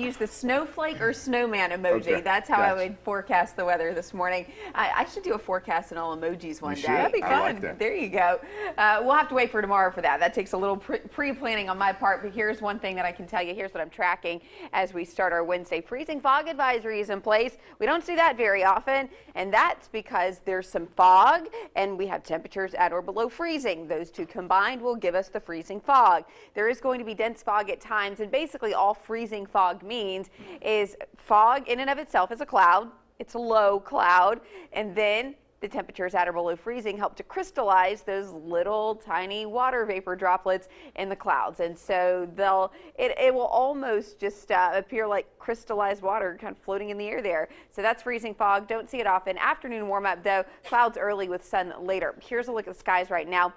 use the snowflake or snowman emoji. Okay, That's how I gotcha. would forecast the weather this morning. I should do a forecast in all emojis one day. That'd be I fun. like that. There you go. We'll have to wait for tomorrow for that. That takes a little pre-planning on my part, but here's one thing that I can tell you. Here's what I'm tracking as we start our Wednesday. Freezing fog advisory is in place. We don't see that very often, and that's because there's some fog and we have temperatures at or below freezing. Those two combined will give us the freezing fog. There is going to be dense fog at times, and basically all freezing fog means is fog in and of itself is a cloud. It's a low cloud, and then the temperatures at or below freezing help to crystallize those little tiny water vapor droplets in the clouds. And so it will almost just appear like crystallized water kind of floating in the air there. So that's freezing fog. Don't see it often. Afternoon warm up though, clouds early with sun later. Here's a look at the skies right now.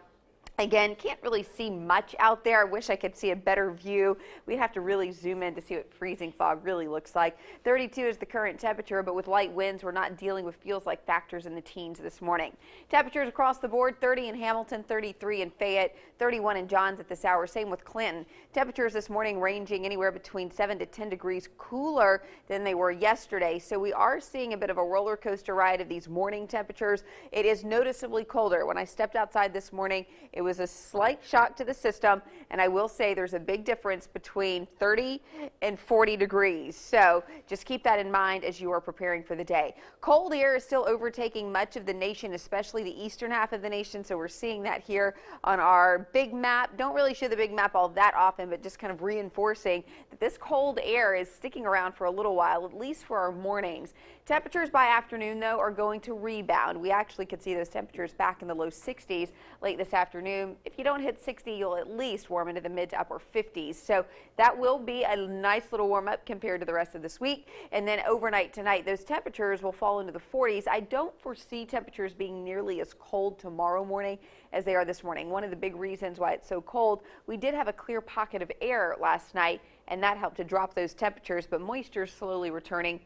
Again, can't really see much out there. I wish I could see a better view. We'd have to really zoom in to see what freezing fog really looks like. 32 is the current temperature, but with light winds, we're not dealing with feels like factors in the teens this morning. Temperatures across the board, 30 in Hamilton, 33 in Fayette, 31 in Johns at this hour. Same with Clinton. Temperatures this morning ranging anywhere between 7 to 10 degrees cooler than they were yesterday. So we are seeing a bit of a roller coaster ride of these morning temperatures. It is noticeably colder. When I stepped outside this morning, it was a slight shock to the system, and I will say there's a big difference between 30 and 40 degrees. So just keep that in mind as you are preparing for the day. Cold air is still overtaking much of the nation, especially the eastern half of the nation. So we're seeing that here on our big map. Don't really show the big map all that often, but just kind of reinforcing that this cold air is sticking around for a little while, at least for our mornings. Temperatures by afternoon, though, are going to rebound. We actually could see those temperatures back in the low 60s late this afternoon. If you don't hit 60, you'll at least warm into the mid to upper 50s. So that will be a nice little warm up compared to the rest of this week. And then overnight tonight, those temperatures will fall into the 40s. I don't foresee temperatures being nearly as cold tomorrow morning as they are this morning. One of the big reasons why it's so cold, we did have a clear pocket of air last night, and that helped to drop those temperatures, but moisture is slowly returning.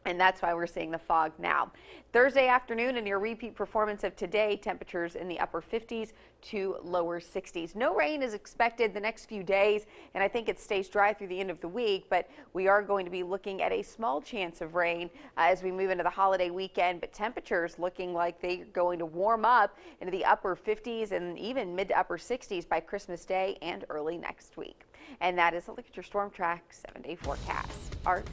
And that's why we're seeing the fog now. Thursday afternoon and your repeat performance of today, temperatures in the upper 50s to lower 60s. No rain is expected the next few days, and I think it stays dry through the end of the week, but we are going to be looking at a small chance of rain as we move into the holiday weekend, but temperatures looking like they're going to warm up into the upper 50s and even mid to upper 60s by Christmas Day and early next week. And that is a look at your Storm Track 7-day forecast. Art?